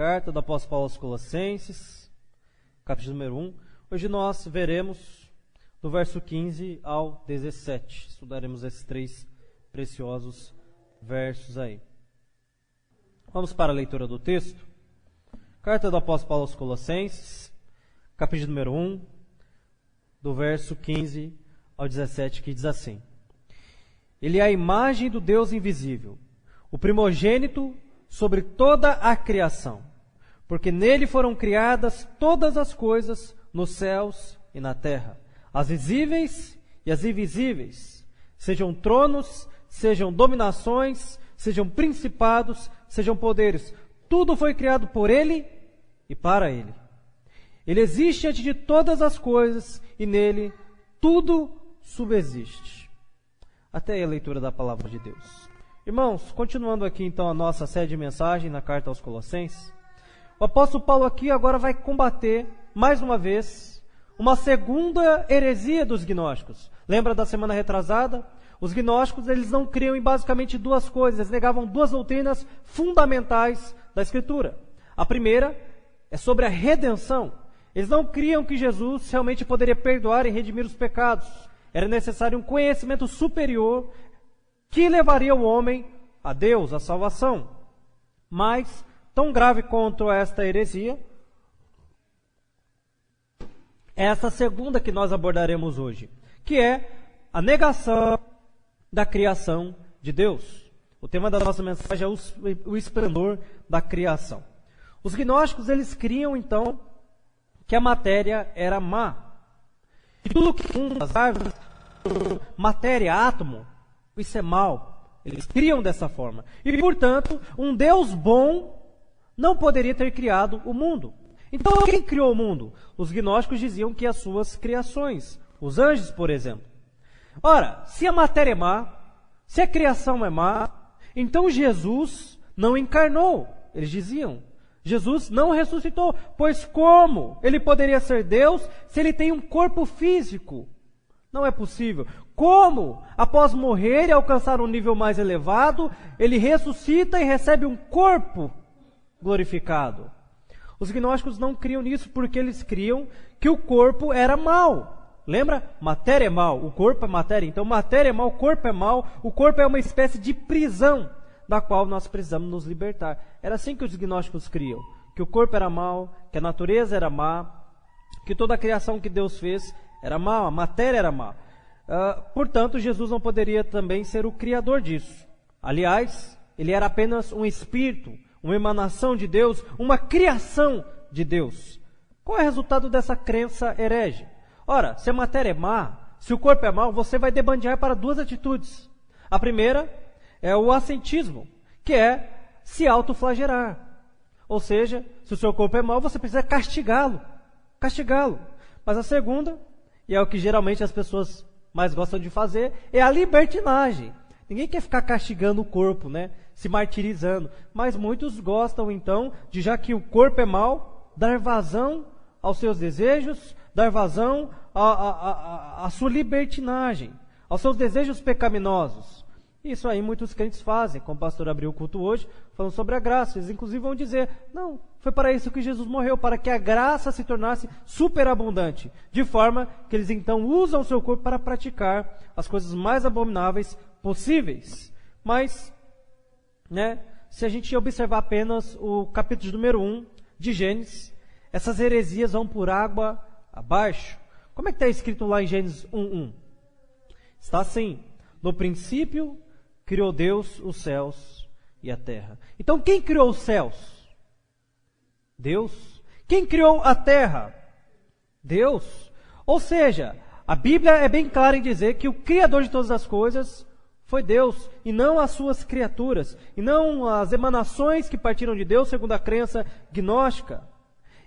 Carta do apóstolo Paulo aos Colossenses, capítulo número 1. Hoje nós veremos do verso 15 ao 17. Estudaremos esses três preciosos versos aí. Vamos para a leitura do texto. Carta do apóstolo Paulo aos Colossenses, capítulo número 1, do verso 15 ao 17, que diz assim: Ele é a imagem do Deus invisível, o primogênito sobre toda a criação, porque nele foram criadas todas as coisas nos céus e na terra, as visíveis e as invisíveis, sejam tronos, sejam dominações, sejam principados, sejam poderes. Tudo foi criado por ele e para ele. Ele existe antes de todas as coisas e nele tudo subsiste. Até aí a leitura da palavra de Deus. Irmãos, continuando aqui então a nossa série de mensagem na carta aos Colossenses, o apóstolo Paulo aqui agora vai combater, mais uma vez, uma segunda heresia dos gnósticos. Lembra da semana retrasada? Os gnósticos, eles não criam em basicamente duas coisas, eles negavam duas doutrinas fundamentais da Escritura. A primeira é sobre a redenção. Eles não criam que Jesus realmente poderia perdoar e redimir os pecados. Era necessário um conhecimento superior que levaria o homem a Deus, a salvação. Mas, tão grave quanto esta heresia, é essa segunda que nós abordaremos hoje, que é a negação da criação de Deus. O tema da nossa mensagem é o esplendor da criação. Os gnósticos, eles criam então que a matéria era má. E tudo que as árvores, matéria, átomo, isso é mal. Eles criam dessa forma. E, portanto, um Deus bom não poderia ter criado o mundo. Então, quem criou o mundo? Os gnósticos diziam que as suas criações, os anjos, por exemplo. Ora, se a matéria é má, se a criação é má, então Jesus não encarnou, eles diziam. Jesus não ressuscitou, pois como ele poderia ser Deus se ele tem um corpo físico? Não é possível. Como, após morrer e alcançar um nível mais elevado, ele ressuscita e recebe um corpo glorificado? Os gnósticos não criam nisso porque eles criam que o corpo era mau. Lembra? Matéria é mal, o corpo é matéria. Então, matéria é mal, o corpo é mal. O corpo é uma espécie de prisão da qual nós precisamos nos libertar. Era assim que os gnósticos criam. Que o corpo era mal, que a natureza era má, que toda a criação que Deus fez era má, a matéria era má. Portanto, Jesus não poderia também ser o criador disso. Aliás, ele era apenas um espírito, uma emanação de Deus, uma criação de Deus. Qual é o resultado dessa crença herege? Ora, se a matéria é má, se o corpo é mau, você vai debandear para duas atitudes. A primeira é o ascetismo, que é se autoflagelar. Ou seja, se o seu corpo é mau, você precisa castigá-lo. Mas a segunda, e é o que geralmente as pessoas mais gostam de fazer, é a libertinagem. Ninguém quer ficar castigando o corpo, né? Se martirizando. Mas muitos gostam, então, de, já que o corpo é mau, dar vazão aos seus desejos, dar vazão à sua libertinagem, aos seus desejos pecaminosos. Isso aí muitos crentes fazem, como o pastor abriu o culto hoje, falando sobre a graça. Eles inclusive vão dizer, não, foi para isso que Jesus morreu, para que a graça se tornasse superabundante, de forma que eles então usam o seu corpo para praticar as coisas mais abomináveis possíveis. Mas, se a gente observar apenas o capítulo número 1 de Gênesis, essas heresias vão por água abaixo. Como é que está escrito lá em Gênesis 1:1? Está assim: no princípio criou Deus os céus e a terra. Então quem criou os céus? Deus. Quem criou a terra? Deus. Ou seja, a Bíblia é bem clara em dizer que o Criador de todas as coisas foi Deus, e não as suas criaturas, e não as emanações que partiram de Deus, segundo a crença gnóstica.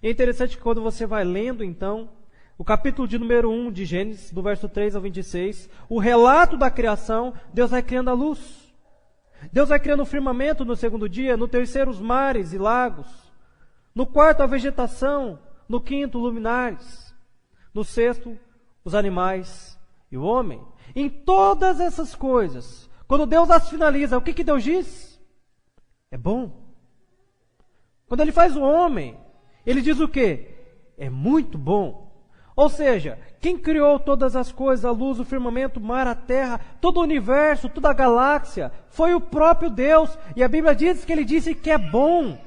É interessante que quando você vai lendo, então, o capítulo de número 1 de Gênesis, do verso 3 ao 26, o relato da criação, Deus vai criando a luz. Deus vai criando o firmamento no segundo dia, no terceiro os mares e lagos, no quarto a vegetação, no quinto luminares, no sexto os animais e o homem. Em todas essas coisas, quando Deus as finaliza, o que Deus diz? É bom. Quando ele faz o homem, ele diz o quê? É muito bom. Ou seja, quem criou todas as coisas, a luz, o firmamento, o mar, a terra, todo o universo, toda a galáxia, foi o próprio Deus. E a Bíblia diz que ele disse que é bom.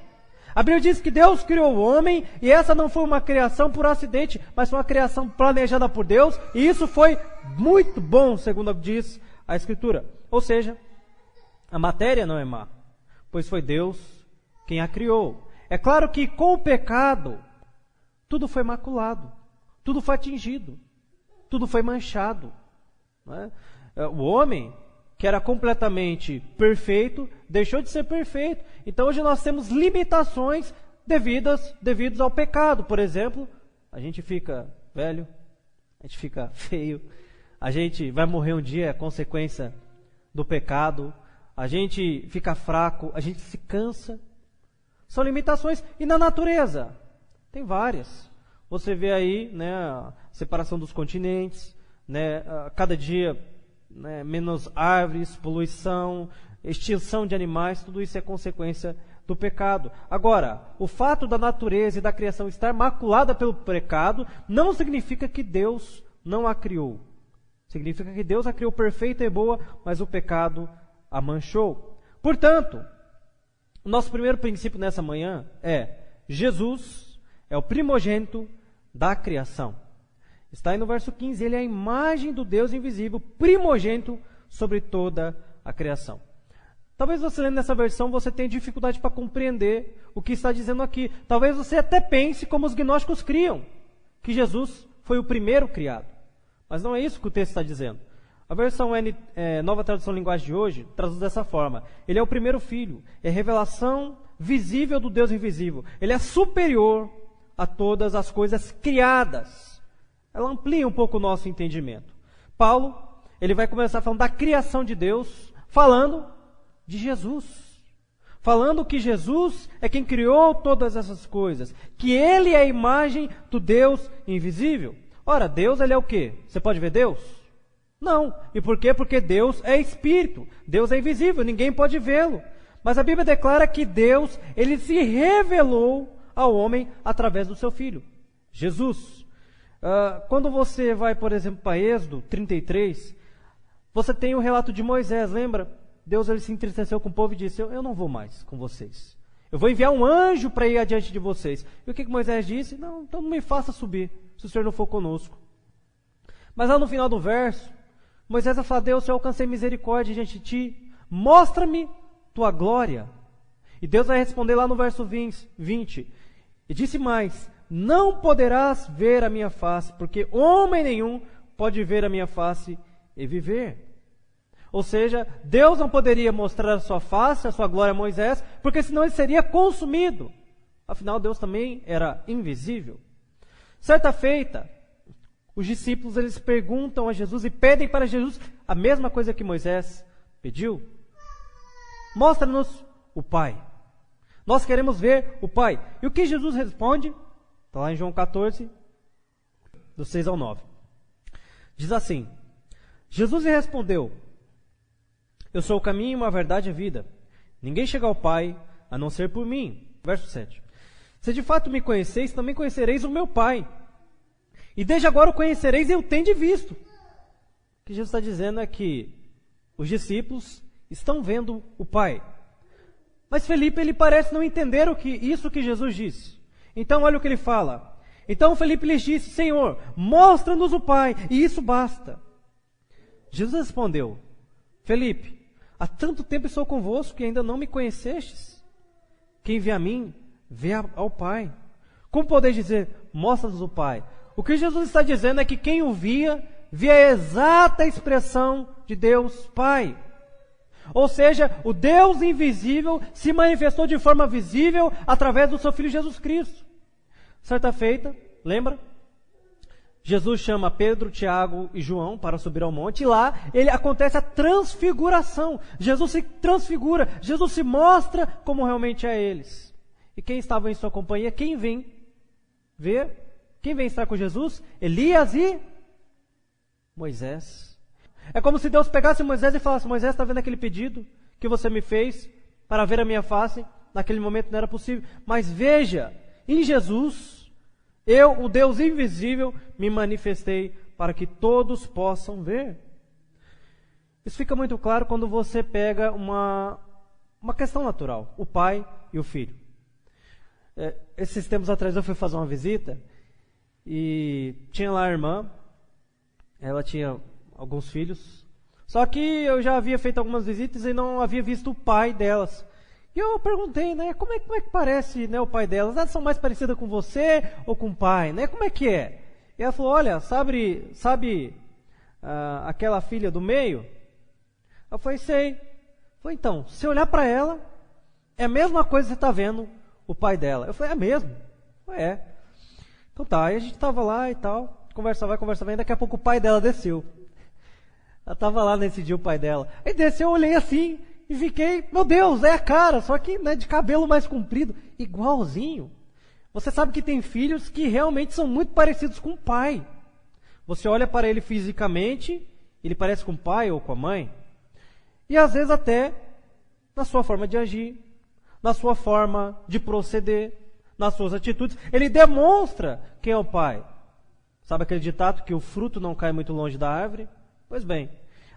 A Bíblia diz que Deus criou o homem, e essa não foi uma criação por acidente, mas foi uma criação planejada por Deus, e isso foi muito bom, segundo diz a Escritura. Ou seja, a matéria não é má, pois foi Deus quem a criou. É claro que com o pecado, tudo foi maculado, tudo foi atingido, tudo foi manchado. Não é? O homem, que era completamente perfeito, deixou de ser perfeito. Então hoje nós temos limitações devidas ao pecado. Por exemplo, a gente fica velho, a gente fica feio, a gente vai morrer um dia, é consequência do pecado, a gente fica fraco, a gente se cansa. São limitações. E na natureza? Tem várias. Você vê aí, né, a separação dos continentes, né, cada dia, né, menos árvores, poluição, extinção de animais, tudo isso é consequência do pecado. Agora, o fato da natureza e da criação estar maculada pelo pecado não significa que Deus não a criou. Significa que Deus a criou perfeita e boa, mas o pecado a manchou. Portanto, o nosso primeiro princípio nessa manhã é: Jesus é o primogênito da criação. Está aí no verso 15, ele é a imagem do Deus invisível, primogênito sobre toda a criação. Talvez você lendo essa versão, você tenha dificuldade para compreender o que está dizendo aqui. Talvez você até pense como os gnósticos criam, que Jesus foi o primeiro criado. Mas não é isso que o texto está dizendo. A versão Nova Tradução Linguagem de hoje traduz dessa forma: ele é o primeiro filho, é a revelação visível do Deus invisível. Ele é superior a todas as coisas criadas. Ela amplia um pouco o nosso entendimento. Paulo, ele vai começar falando da criação de Deus, falando de Jesus. Falando que Jesus é quem criou todas essas coisas, que ele é a imagem do Deus invisível. Ora, Deus, ele é o quê? Você pode ver Deus? Não. E por quê? Porque Deus é espírito. Deus é invisível, ninguém pode vê-lo. Mas a Bíblia declara que Deus, ele se revelou ao homem através do seu Filho, Jesus. Quando você vai, por exemplo, para Êxodo 33, você tem o relato de Moisés, lembra? Deus, ele se entristeceu com o povo e disse: eu não vou mais com vocês. Eu vou enviar um anjo para ir adiante de vocês. E o que Moisés disse? Não, então não me faça subir, se o Senhor não for conosco. Mas lá no final do verso, Moisés vai falar: Deus, eu alcancei misericórdia diante de ti, mostra-me tua glória. E Deus vai responder lá no verso 20, e disse mais: não poderás ver a minha face, porque homem nenhum pode ver a minha face e viver. Ou seja, Deus não poderia mostrar a sua face, a sua glória a Moisés, porque senão ele seria consumido. Afinal, Deus também era invisível. Certa feita, os discípulos, eles perguntam a Jesus e pedem para Jesus a mesma coisa que Moisés pediu: mostra-nos o Pai. Nós queremos ver o Pai. E o que Jesus responde? Está lá em João 14, do 6 ao 9. Diz assim: Jesus lhe respondeu: eu sou o caminho, a verdade e a vida. Ninguém chega ao Pai a não ser por mim. Verso 7. Se de fato me conheceis, também conhecereis o meu Pai. E desde agora o conhecereis e o tendes visto. O que Jesus está dizendo é que os discípulos estão vendo o Pai. Mas Felipe, ele parece não entender isso que Jesus disse. Então olha o que ele fala. Então Felipe lhes disse: Senhor, mostra-nos o Pai, e isso basta. Jesus respondeu: Felipe, há tanto tempo estou convosco que ainda não me conhecestes. Quem vê a mim, vê ao Pai. Como podeis dizer: mostra-nos o Pai? O que Jesus está dizendo é que quem o via a exata expressão de Deus Pai. Ou seja, o Deus invisível se manifestou de forma visível através do seu Filho Jesus Cristo. Certa feita, lembra? Jesus chama Pedro, Tiago e João para subir ao monte, e lá acontece a transfiguração. Jesus se transfigura, Jesus se mostra como realmente é eles. E quem estava em sua companhia? Quem vem ver? Quem vem estar com Jesus? Elias e Moisés. É como se Deus pegasse Moisés e falasse: Moisés, está vendo aquele pedido que você me fez para ver a minha face? naquele momento não era possível. Mas veja, em Jesus, eu, o Deus invisível, me manifestei para que todos possam ver. Isso fica muito claro quando você pega uma questão natural, o pai e o filho. Esses tempos atrás eu fui fazer uma visita e tinha lá a irmã, ela tinha alguns filhos, só que eu já havia feito algumas visitas e não havia visto o pai delas. E eu perguntei, né, como é que parece, né, o pai delas? Elas são mais parecidas com você ou com o pai, né? Como é que é? E ela falou, olha, sabe aquela filha do meio? Eu falei, sei. Eu falei, então, se olhar para ela, é a mesma coisa que você está vendo o pai dela. Eu falei, é mesmo? Eu falei, é. Então tá, aí a gente estava lá e tal, conversa vai, e daqui a pouco o pai dela desceu. Ela estava lá nesse dia, o pai dela. Aí desceu, eu olhei assim e fiquei, meu Deus, é a cara, só que né, de cabelo mais comprido, igualzinho. Você sabe que tem filhos que realmente são muito parecidos com o pai. Você olha para ele fisicamente, ele parece com o pai ou com a mãe. E às vezes até na sua forma de agir, na sua forma de proceder, nas suas atitudes. Ele demonstra quem é o pai. Sabe aquele ditado que o fruto não cai muito longe da árvore? Pois bem,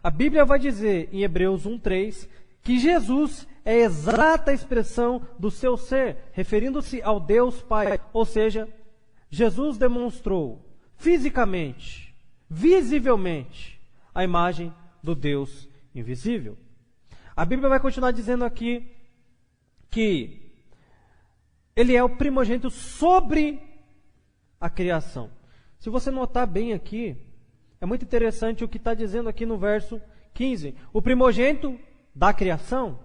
a Bíblia vai dizer em Hebreus 1:3 que Jesus é a exata expressão do seu ser, referindo-se ao Deus Pai. Ou seja, Jesus demonstrou fisicamente, visivelmente, a imagem do Deus invisível. A Bíblia vai continuar dizendo aqui que ele é o primogênito sobre a criação. Se você notar bem aqui, é muito interessante o que está dizendo aqui no verso 15. O primogênito da criação?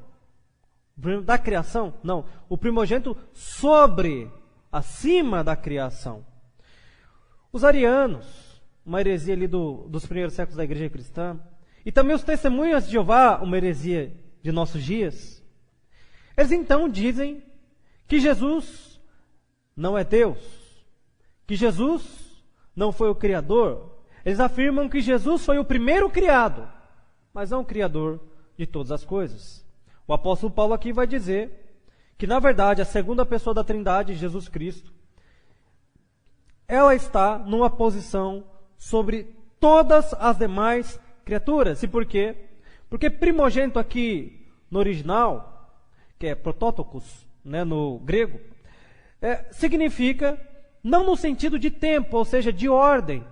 Da criação? Não. O primogênito sobre, acima da criação. Os arianos, uma heresia ali dos primeiros séculos da igreja cristã, e também os testemunhas de Jeová, uma heresia de nossos dias, eles então dizem que Jesus não é Deus, que Jesus não foi o Criador. Eles afirmam que Jesus foi o primeiro criado, mas não o Criador de todas as coisas. O apóstolo Paulo aqui vai dizer que, na verdade, a segunda pessoa da Trindade, Jesus Cristo, ela está numa posição sobre todas as demais criaturas. E por quê? Porque primogênito aqui no original, que é protótokos, né, no grego, significa não no sentido de tempo, ou seja, de ordem.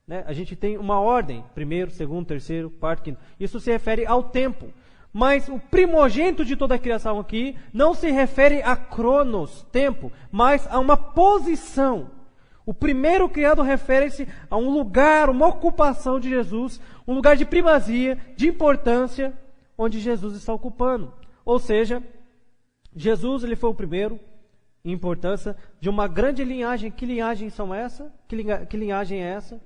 Né? A gente tem uma ordem, primeiro, segundo, terceiro, quarto, quinto. Isso se refere ao tempo. Mas o primogênito de toda a criação aqui não se refere a cronos, tempo, mas a uma posição. O primeiro criado refere-se a um lugar, uma ocupação de Jesus, um lugar de primazia, de importância, onde Jesus está ocupando. Ou seja, Jesus ele foi o primeiro em importância de uma grande linhagem. Que linhagem são essa? Que linhagem é essa?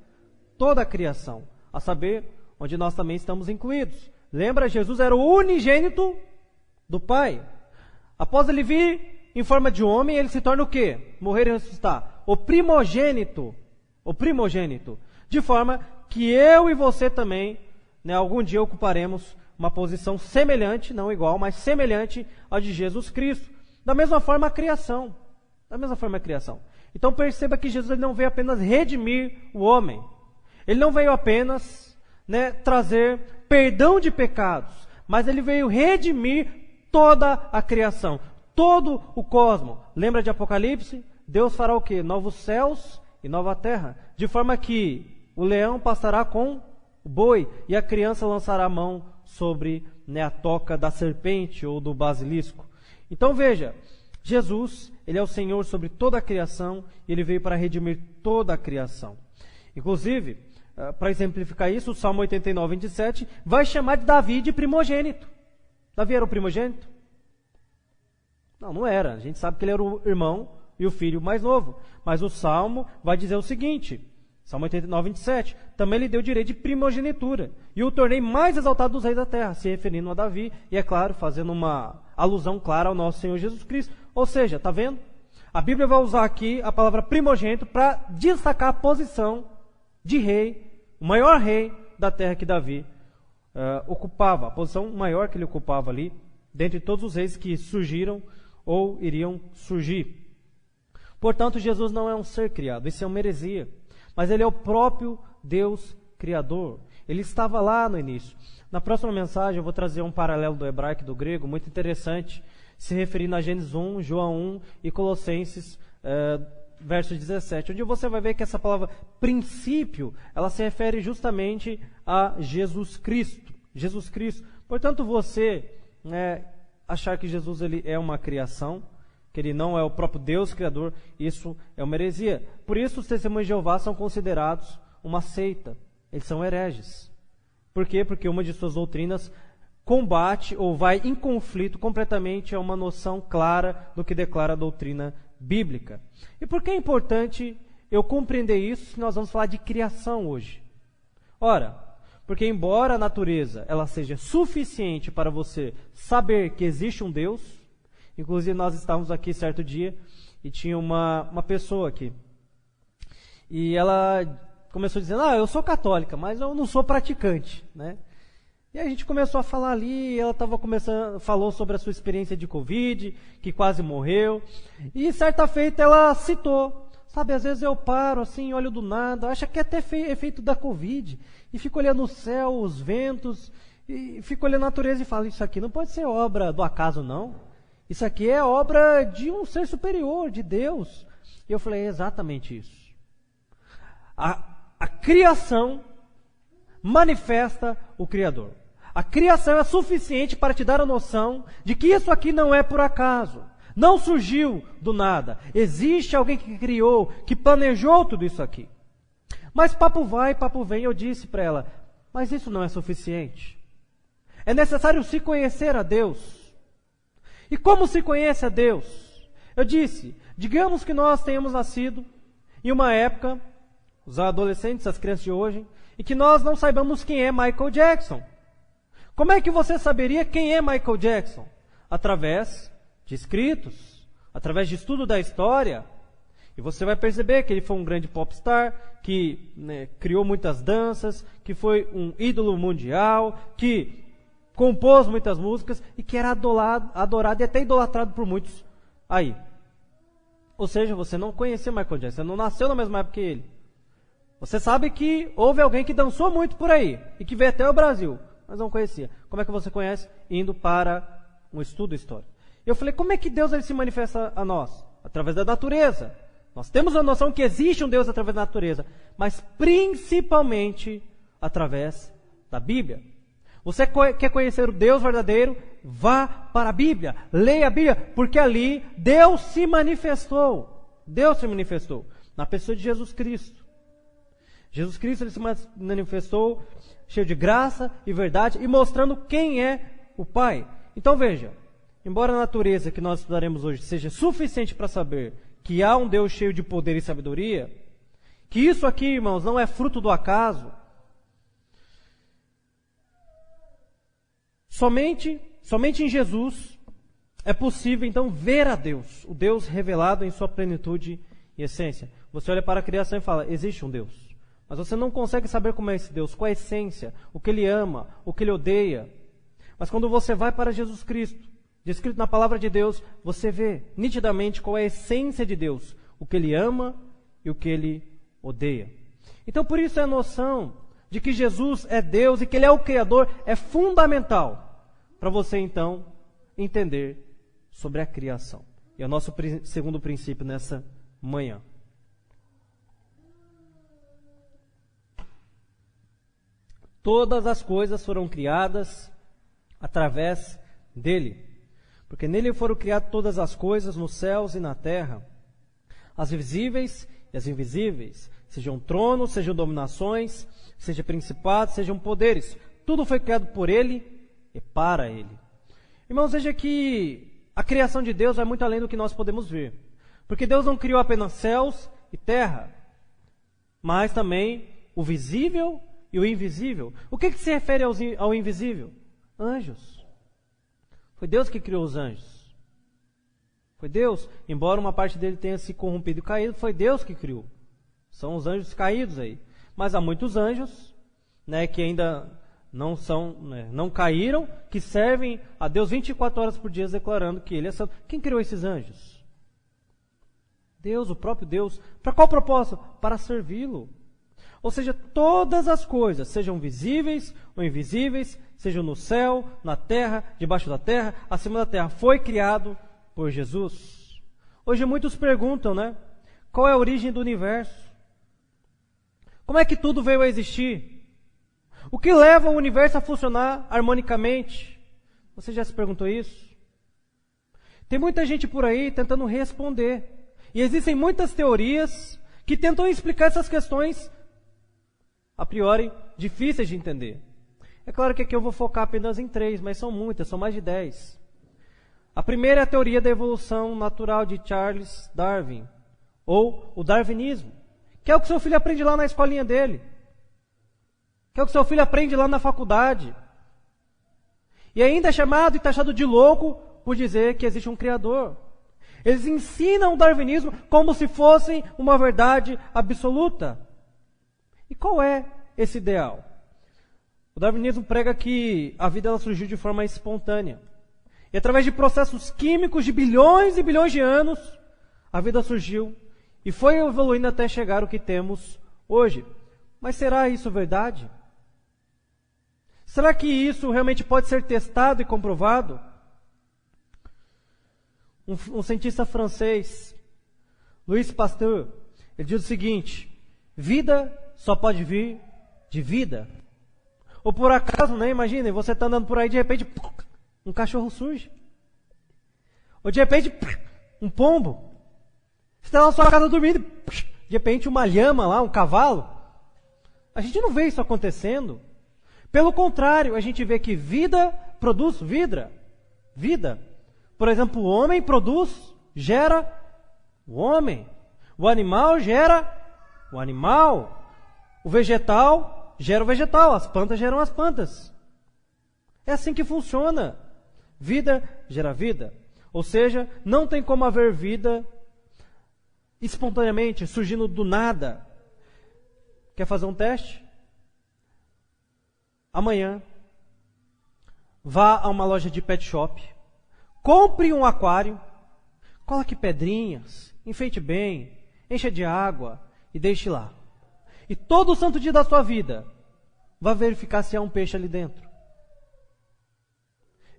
Toda a criação, a saber, onde nós também estamos incluídos. Lembra, Jesus era o unigênito do Pai. Após ele vir em forma de homem, ele se torna o quê? Morrer e ressuscitar. O primogênito. O primogênito. De forma que eu e você também, né, algum dia ocuparemos uma posição semelhante, não igual, mas semelhante à de Jesus Cristo. Da mesma forma a criação. Da mesma forma a criação. Então perceba que Jesus ele não veio apenas redimir o homem. Ele não veio apenas, né, trazer perdão de pecados, mas ele veio redimir toda a criação, todo o cosmos. Lembra de Apocalipse? Deus fará o quê? Novos céus e nova terra, de forma que o leão passará com o boi e a criança lançará a mão sobre, né, a toca da serpente ou do basilisco. Então veja, Jesus, ele é o Senhor sobre toda a criação e ele veio para redimir toda a criação. Inclusive, para exemplificar isso, o Salmo 89, 27, vai chamar de Davi de primogênito. Davi era o primogênito? Não, não era. A gente sabe que ele era o irmão e o filho mais novo. Mas o Salmo vai dizer o seguinte, Salmo 89, 27, também lhe deu direito de primogenitura, e o tornei mais exaltado dos reis da terra, se referindo a Davi, e é claro, fazendo uma alusão clara ao nosso Senhor Jesus Cristo. Ou seja, está vendo? A Bíblia vai usar aqui a palavra primogênito para destacar a posição de rei, o maior rei da terra que Davi ocupava, a posição maior que ele ocupava ali, dentre todos os reis que surgiram ou iriam surgir. Portanto, Jesus não é um ser criado, isso é uma heresia. Mas ele é o próprio Deus Criador. Ele estava lá no início. Na próxima mensagem eu vou trazer um paralelo do hebraico e do grego, muito interessante, se referindo a Gênesis 1, João 1 e Colossenses, verso 17, onde você vai ver que essa palavra princípio, ela se refere justamente a Jesus Cristo. Jesus Cristo. Portanto, você achar que Jesus ele é uma criação, que ele não é o próprio Deus Criador, isso é uma heresia. Por isso, os testemunhos de Jeová são considerados uma seita. Eles são hereges. Por quê? Porque uma de suas doutrinas combate ou vai em conflito completamente a uma noção clara do que declara a doutrina bíblica. E por que é importante eu compreender isso se nós vamos falar de criação hoje? Ora, porque embora a natureza ela seja suficiente para você saber que existe um Deus, inclusive nós estávamos aqui certo dia e tinha uma pessoa aqui, e ela começou dizendo, eu sou católica, mas eu não sou praticante, né? E a gente começou a falar ali, ela falou sobre a sua experiência de Covid, que quase morreu, e certa feita ela citou, sabe, às vezes eu paro assim, olho do nada, acho que é até efeito da Covid, e fico olhando o céu, os ventos, e fico olhando a natureza e falo, isso aqui não pode ser obra do acaso não, isso aqui é obra de um ser superior, de Deus. E eu falei, é exatamente isso. A criação manifesta o Criador. A criação é suficiente para te dar a noção de que isso aqui não é por acaso. Não surgiu do nada. Existe alguém que criou, que planejou tudo isso aqui. Mas papo vai, papo vem, eu disse para ela, mas isso não é suficiente. É necessário se conhecer a Deus. E como se conhece a Deus? Eu disse, digamos que nós tenhamos nascido em uma época, os adolescentes, as crianças de hoje, e que nós não saibamos quem é Michael Jackson. Como é que você saberia quem é Michael Jackson? Através de escritos, através de estudo da história. E você vai perceber que ele foi um grande popstar, que criou muitas danças, que foi um ídolo mundial, que compôs muitas músicas e que era adorado e até idolatrado por muitos aí. Ou seja, você não conhecia Michael Jackson, você não nasceu na mesma época que ele. Você sabe que houve alguém que dançou muito por aí e que veio até o Brasil, mas não conhecia. Como é que você conhece? Indo para um estudo histórico. Eu falei, como é que Deus ele se manifesta a nós? Através da natureza. Nós temos a noção que existe um Deus através da natureza, mas principalmente através da Bíblia. Você quer conhecer o Deus verdadeiro? Vá para a Bíblia, leia a Bíblia, porque ali Deus se manifestou. Deus se manifestou na pessoa de Jesus Cristo. Jesus Cristo ele se manifestou cheio de graça e verdade e mostrando quem é o Pai. Então veja, embora a natureza que nós estudaremos hoje seja suficiente para saber que há um Deus cheio de poder e sabedoria, que isso aqui, irmãos, não é fruto do acaso. Somente em Jesus é possível, então, ver a Deus, o Deus revelado em sua plenitude e essência. Você olha para a criação e fala, existe um Deus. Mas você não consegue saber como é esse Deus, qual é a essência, o que ele ama, o que ele odeia. Mas quando você vai para Jesus Cristo, descrito na palavra de Deus, você vê nitidamente qual é a essência de Deus, o que ele ama e o que ele odeia. Então, por isso a noção de que Jesus é Deus e que ele é o Criador é fundamental para você, então, entender sobre a criação. E é o nosso segundo princípio nessa manhã. Todas as coisas foram criadas através dele. Porque nele foram criadas todas as coisas nos céus e na terra, as visíveis e as invisíveis, sejam tronos, sejam dominações, sejam principados, sejam poderes. Tudo foi criado por ele e para ele. Irmãos, veja que a criação de Deus vai muito além do que nós podemos ver. Porque Deus não criou apenas céus e terra, mas também o visível e o invisível. O que se refere ao invisível? Anjos. Foi Deus que criou os anjos. Foi Deus, embora uma parte dele tenha se corrompido e caído, foi Deus que criou. São os anjos caídos aí. Mas há muitos anjos, que ainda não caíram, que servem a Deus 24 horas por dia, declarando que Ele é santo. Quem criou esses anjos? Deus, o próprio Deus. Para qual propósito? Para servi-lo. Ou seja, todas as coisas, sejam visíveis ou invisíveis, sejam no céu, na terra, debaixo da terra, acima da terra, foi criado por Jesus. Hoje muitos perguntam, qual é a origem do universo? Como é que tudo veio a existir? O que leva o universo a funcionar harmonicamente? Você já se perguntou isso? Tem muita gente por aí tentando responder. E existem muitas teorias que tentam explicar essas questões, a priori, difíceis de entender. É claro que aqui eu vou focar apenas em 3, mas são muitas, são mais de 10. A primeira é a teoria da evolução natural de Charles Darwin, ou o darwinismo, que é o que seu filho aprende lá na escolinha dele, que é o que seu filho aprende lá na faculdade. E ainda é chamado e taxado de louco por dizer que existe um Criador. Eles ensinam o darwinismo como se fosse uma verdade absoluta. E qual é esse ideal? O darwinismo prega que a vida ela surgiu de forma espontânea. E através de processos químicos de bilhões e bilhões de anos, a vida surgiu e foi evoluindo até chegar ao que temos hoje. Mas será isso verdade? Será que isso realmente pode ser testado e comprovado? Um cientista francês, Louis Pasteur, ele diz o seguinte: vida só pode vir de vida. Ou por acaso, imaginem, você está andando por aí, de repente, um cachorro surge. Ou de repente, um pombo. Você está na sua casa dormindo, de repente uma lhama lá, um cavalo. A gente não vê isso acontecendo. Pelo contrário, a gente vê que vida produz vida. Por exemplo, o homem gera o homem. O animal gera o animal. O vegetal gera o vegetal. As plantas geram as plantas. É assim que funciona. Vida gera vida. Ou seja, não tem como haver vida espontaneamente, surgindo do nada. Quer fazer um teste? Amanhã, vá a uma loja de pet shop, compre um aquário, coloque pedrinhas, enfeite bem, encha de água e deixe lá. E todo santo dia da sua vida, vá verificar se há um peixe ali dentro.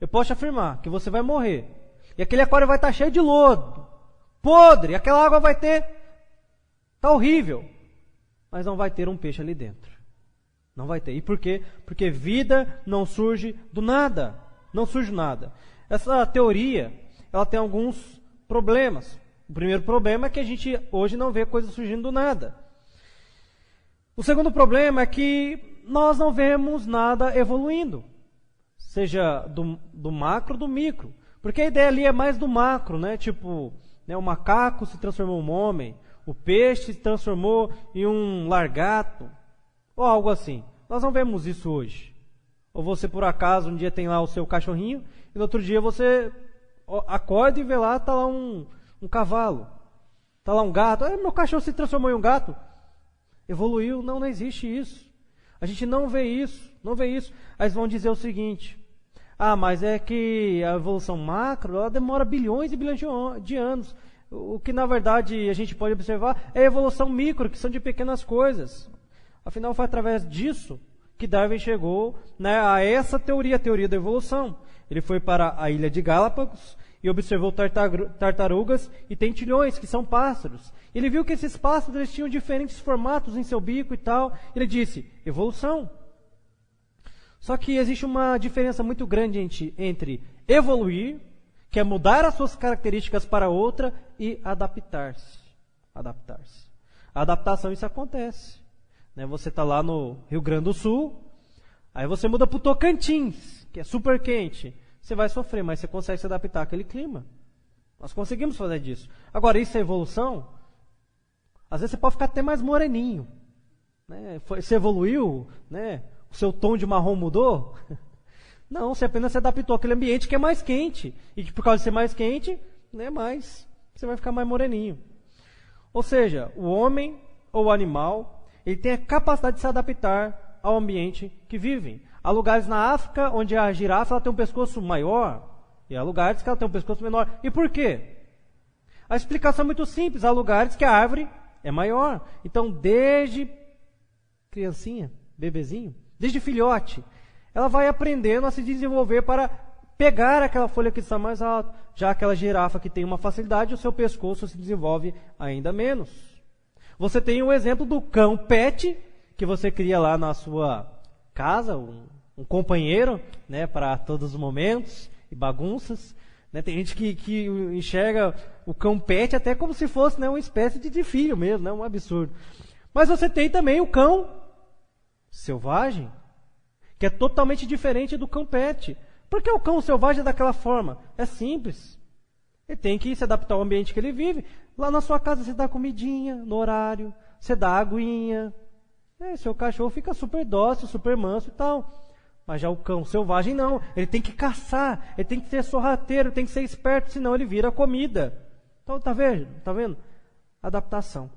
Eu posso afirmar que você vai morrer. E aquele aquário vai estar cheio de lodo, podre, aquela água vai está horrível. Mas não vai ter um peixe ali dentro. Não vai ter. E por quê? Porque vida não surge do nada. Não surge nada. Essa teoria, ela tem alguns problemas. O primeiro problema é que a gente hoje não vê coisas surgindo do nada. O segundo problema é que nós não vemos nada evoluindo. Seja do macro ou do micro. Porque a ideia ali é mais do macro, Tipo, o macaco se transformou em um homem. O peixe se transformou em um largato. Ou algo assim. Nós não vemos isso hoje. Ou você, por acaso, um dia tem lá o seu cachorrinho, e no outro dia você acorda e vê lá, está lá um cavalo. Está lá um gato. Meu cachorro se transformou em um gato. Evoluiu. Não existe isso. A gente não vê isso. Aí eles vão dizer o seguinte: mas é que a evolução macro, ela demora bilhões e bilhões de anos. O que, na verdade, a gente pode observar é a evolução micro, que são de pequenas coisas. Afinal, foi através disso que Darwin chegou a essa teoria, a teoria da evolução. Ele foi para a ilha de Galápagos e observou tartarugas e tentilhões, que são pássaros. Ele viu que esses pássaros eles tinham diferentes formatos em seu bico e tal. Ele disse, evolução. Só que existe uma diferença muito grande entre evoluir, que é mudar as suas características para outra, e adaptar-se. A adaptação, isso acontece. Você está lá no Rio Grande do Sul, aí você muda para o Tocantins, que é super quente. Você vai sofrer, mas você consegue se adaptar àquele clima. Nós conseguimos fazer disso. Agora, isso é evolução? Às vezes você pode ficar até mais moreninho. Você evoluiu, o seu tom de marrom mudou? Não, você apenas se adaptou àquele ambiente que é mais quente. E que por causa de ser mais quente, você vai ficar mais moreninho. Ou seja, o homem ou o animal, ele tem a capacidade de se adaptar ao ambiente que vivem. Há lugares na África onde a girafa ela tem um pescoço maior, e há lugares que ela tem um pescoço menor. E por quê? A explicação é muito simples. Há lugares que a árvore é maior. Então, desde criancinha, bebezinho, desde filhote, ela vai aprendendo a se desenvolver para pegar aquela folha que está mais alta. Já aquela girafa que tem uma facilidade, o seu pescoço se desenvolve ainda menos. Você tem o exemplo do cão pet, que você cria lá na sua casa, um companheiro, né, para todos os momentos e bagunças. Né? Tem gente que enxerga o cão pet até como se fosse, né, uma espécie de filho mesmo, né? Um absurdo. Mas você tem também o cão selvagem, que é totalmente diferente do cão pet. Por que o cão selvagem é daquela forma? É simples. Ele tem que se adaptar ao ambiente que ele vive. Lá na sua casa você dá comidinha no horário, você dá aguinha. Seu cachorro fica super dócil, super manso e tal. Mas já o cão selvagem não. Ele tem que caçar, ele tem que ser sorrateiro, tem que ser esperto, senão ele vira comida. Então tá vendo? Adaptação.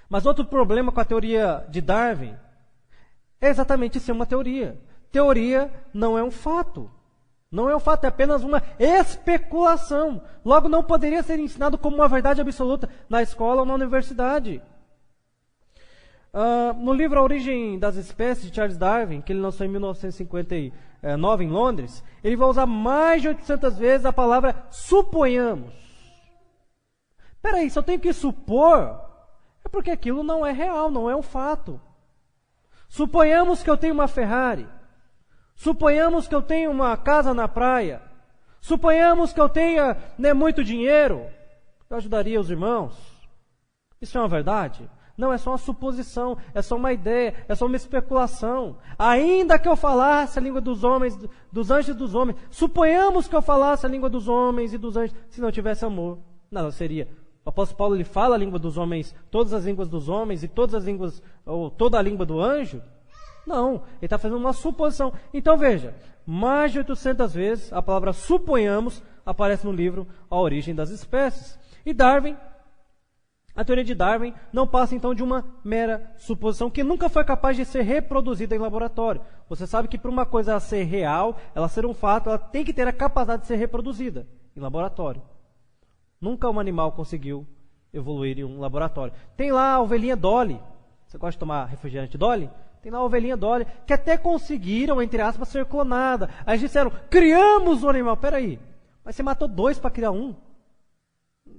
Mas outro problema com a teoria de Darwin é exatamente ser uma teoria. Teoria não é um fato. Não é um fato, é apenas uma especulação. Logo, não poderia ser ensinado como uma verdade absoluta na escola ou na universidade. No livro A Origem das Espécies, de Charles Darwin, que ele lançou em 1959 em Londres, ele vai usar mais de 800 vezes a palavra suponhamos. Peraí, se eu tenho que supor, é porque aquilo não é real, não é um fato. Suponhamos que eu tenho uma Ferrari. Suponhamos que eu tenho uma casa na praia. Suponhamos que eu tenha muito dinheiro. Eu ajudaria os irmãos. Isso é uma verdade? Não, é só uma suposição, é só uma ideia, é só uma especulação. Ainda que eu falasse a língua dos homens, dos anjos e dos homens, suponhamos que eu falasse a língua dos homens e dos anjos, se não tivesse amor, nada seria. O apóstolo Paulo, ele fala a língua dos homens, todas as línguas dos homens e todas as línguas, ou toda a língua do anjo? Não, ele está fazendo uma suposição. Então veja, mais de 800 vezes a palavra suponhamos aparece no livro A Origem das Espécies. E Darwin, a teoria de Darwin não passa então de uma mera suposição que nunca foi capaz de ser reproduzida em laboratório. Você sabe que para uma coisa ser real, ela ser um fato, ela tem que ter a capacidade de ser reproduzida em laboratório. Nunca um animal conseguiu evoluir em um laboratório. Tem lá a ovelhinha Dolly. Você gosta de tomar refrigerante Dolly? Tem lá a ovelhinha Dolly, que até conseguiram, entre aspas, ser clonada. Aí eles disseram, criamos um animal. Peraí, mas você matou 2 para criar um?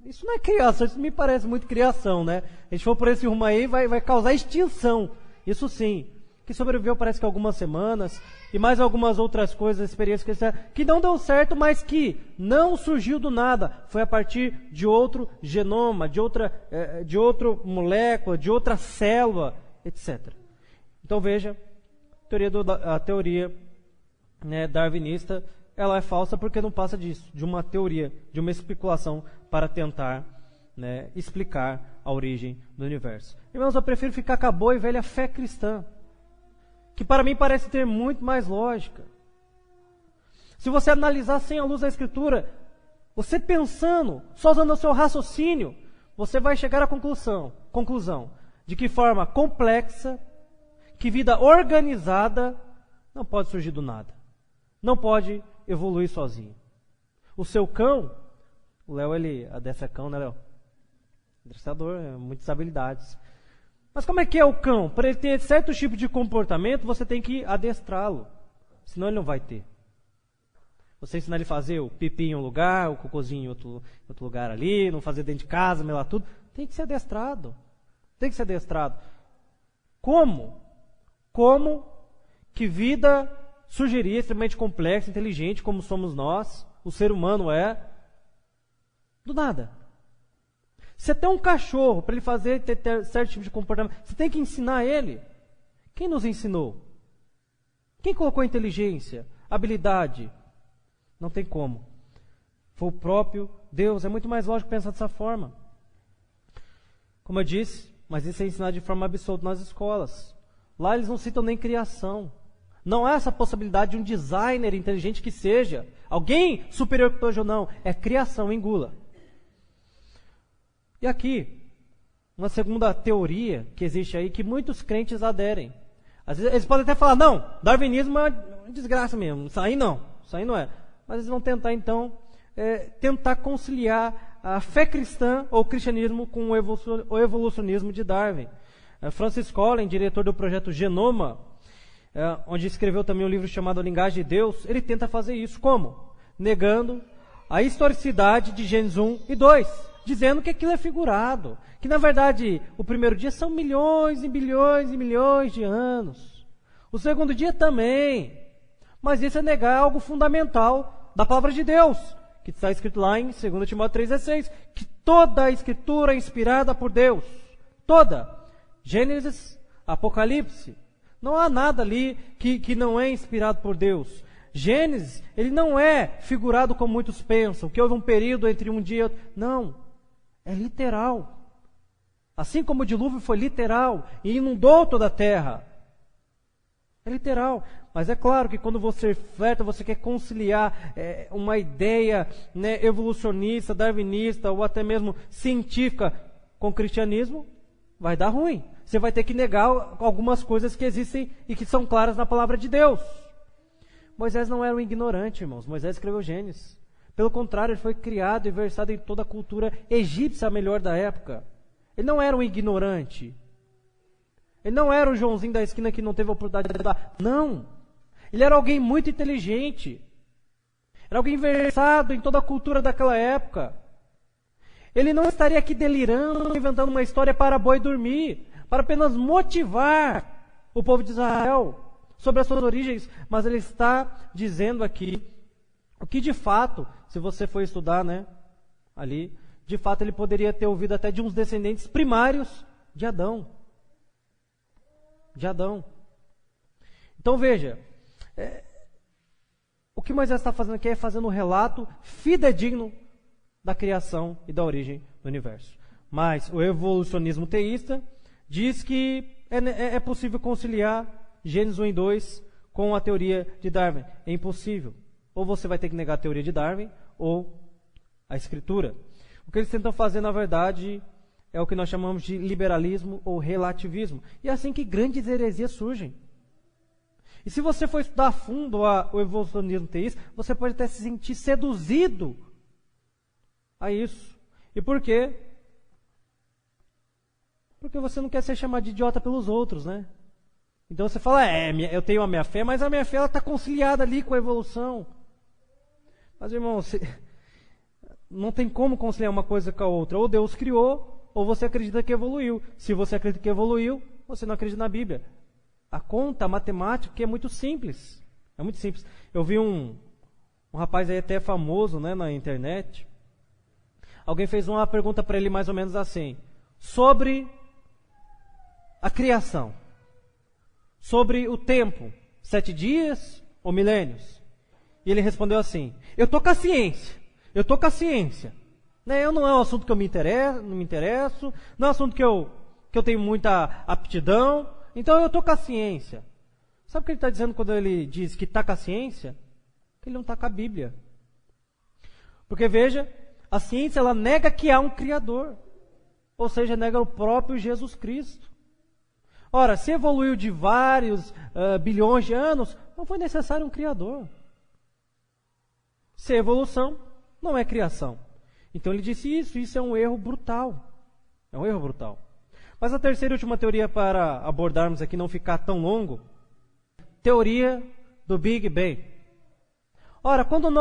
Isso não é criação, isso me parece muito criação, né? A gente for por esse rumo aí, vai causar extinção. Isso sim. Que sobreviveu parece que algumas semanas, e mais algumas outras coisas, experiências que não deu certo, mas que não surgiu do nada. Foi a partir de outro genoma, de outra molécula, de outra célula, etc. Então veja, a teoria darwinista, ela é falsa porque não passa disso, de uma teoria, de uma especulação para tentar explicar a origem do universo. Irmãos, eu prefiro ficar com a boa e velha fé cristã, que para mim parece ter muito mais lógica. Se você analisar sem a luz da Escritura, você pensando, só usando o seu raciocínio, você vai chegar à conclusão de que forma complexa, que vida organizada não pode surgir do nada. Não pode evoluir sozinho. O seu cão, o Léo, ele adestra cão, né, Léo? Adestrador, muitas habilidades. Mas como é que é o cão? Para ele ter certo tipo de comportamento, você tem que adestrá-lo. Senão ele não vai ter. Você ensinar ele a fazer o pipi em um lugar, o cocôzinho em outro lugar ali, não fazer dentro de casa, melar tudo. Tem que ser adestrado. Tem que ser adestrado. Como? Como que vida surgiria extremamente complexa, inteligente, como somos nós, o ser humano é, do nada. Você tem um cachorro, para ele ter certo tipo de comportamento, você tem que ensinar ele. Quem nos ensinou? Quem colocou inteligência, habilidade? Não tem como. Foi o próprio Deus. É muito mais lógico pensar dessa forma. Como eu disse, mas isso é ensinado de forma absoluta nas escolas. Lá eles não citam nem criação. Não há essa possibilidade de um designer inteligente que seja alguém superior que hoje ou não. É criação, engula. E aqui, uma segunda teoria que existe aí, que muitos crentes aderem. Às vezes eles podem até falar, não, darwinismo é uma desgraça mesmo, isso aí não é. Mas eles vão tentar então, tentar conciliar a fé cristã ou o cristianismo com o evolucionismo de Darwin. Francis Collins, diretor do projeto Genoma, onde escreveu também um livro chamado A Linguagem de Deus, ele tenta fazer isso. Como? Negando a historicidade de Gênesis 1 e 2, dizendo que aquilo é figurado, que na verdade o primeiro dia são milhões e bilhões e milhões de anos, o segundo dia também, mas isso é negar algo fundamental da palavra de Deus, que está escrito lá em 2 Timóteo 3,16, que toda a escritura é inspirada por Deus, toda, Gênesis, Apocalipse, não há nada ali que não é inspirado por Deus. Gênesis, ele não é figurado como muitos pensam, que houve um período entre um dia e outro. Não, é literal. Assim como o dilúvio foi literal e inundou toda a terra. É literal. Mas é claro que quando você flerta, você quer conciliar uma ideia, né, evolucionista, darwinista ou até mesmo científica com o cristianismo, vai dar ruim. Você vai ter que negar algumas coisas que existem e que são claras na palavra de Deus. Moisés não era um ignorante, irmãos. Moisés escreveu Gênesis. Pelo contrário, ele foi criado e versado em toda a cultura egípcia melhor da época. Ele não era um ignorante. Ele não era o Joãozinho da esquina que não teve a oportunidade de estudar. Não. Ele era alguém muito inteligente. Era alguém versado em toda a cultura daquela época. Ele não estaria aqui delirando, inventando uma história para boi dormir, para apenas motivar o povo de Israel sobre as suas origens, mas ele está dizendo aqui o que de fato, se você for estudar, né, ali, de fato ele poderia ter ouvido até de uns descendentes primários de Adão. De Adão. Então veja, o que Moisés está fazendo aqui é fazendo um relato fidedigno da criação e da origem do universo. Mas o evolucionismo teísta diz que é possível conciliar Gênesis 1 e 2 com a teoria de Darwin. É impossível. Ou você vai ter que negar a teoria de Darwin ou a escritura. O que eles tentam fazer, na verdade, é o que nós chamamos de liberalismo ou relativismo. E é assim que grandes heresias surgem. E se você for estudar a fundo o evolucionismo teísta, você pode até se sentir seduzido a isso. E por quê? Porque você não quer ser chamado de idiota pelos outros, né? Então você fala, eu tenho a minha fé, mas a minha fé está conciliada ali com a evolução. Mas, irmão, não tem como conciliar uma coisa com a outra. Ou Deus criou, ou você acredita que evoluiu. Se você acredita que evoluiu, você não acredita na Bíblia. A conta, a matemática, é muito simples. É muito simples. Eu vi um rapaz aí até famoso, né, na internet. Alguém fez uma pergunta para ele mais ou menos assim, sobre a criação, sobre o tempo, 7 dias ou milênios. E ele respondeu assim, eu estou com a ciência. Né, não é um assunto que eu não me interesso, não é um assunto que eu tenho muita aptidão, então eu estou com a ciência. Sabe o que ele está dizendo quando ele diz que está com a ciência? Que ele não está com a Bíblia. Porque veja, a ciência ela nega que há um Criador, ou seja, nega o próprio Jesus Cristo. Ora, se evoluiu de vários bilhões de anos, não foi necessário um Criador. Se é evolução, não é criação. Então ele disse isso é um erro brutal. É um erro brutal. Mas a terceira e última teoria para abordarmos aqui, não ficar tão longo, teoria do Big Bang. Ora, quando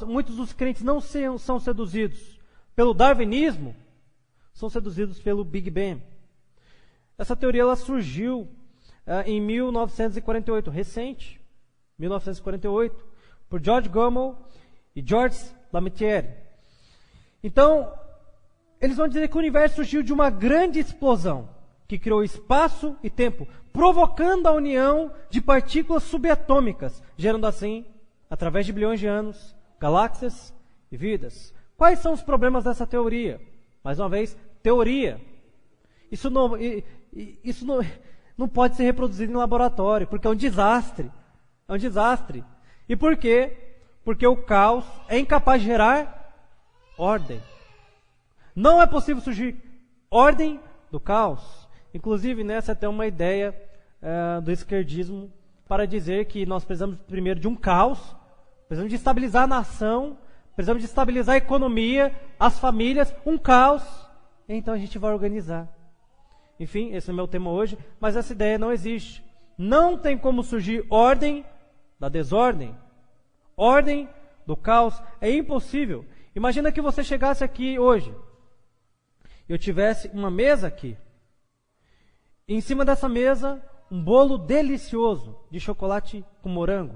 muitos dos crentes não são seduzidos pelo darwinismo, são seduzidos pelo Big Bang. Essa teoria ela surgiu em 1948, recente, 1948, por George Gamow e George Lemaître. Então, eles vão dizer que o universo surgiu de uma grande explosão, que criou espaço e tempo, provocando a união de partículas subatômicas, gerando assim, através de bilhões de anos, galáxias e vidas. Quais são os problemas dessa teoria? Mais uma vez, teoria. Isso não pode ser reproduzido em laboratório, porque é um desastre. É um desastre. E por quê? Porque o caos é incapaz de gerar ordem. Não é possível surgir ordem do caos. Inclusive, nessa tem uma ideia do esquerdismo para dizer que nós precisamos primeiro de um caos, precisamos de estabilizar a nação, precisamos de estabilizar a economia, as famílias, um caos, então a gente vai organizar. Enfim, esse é o meu tema hoje, mas essa ideia não existe. Não tem como surgir ordem da desordem, ordem do caos, é impossível. Imagina que você chegasse aqui hoje, eu tivesse uma mesa aqui, e em cima dessa mesa, um bolo delicioso de chocolate com morango.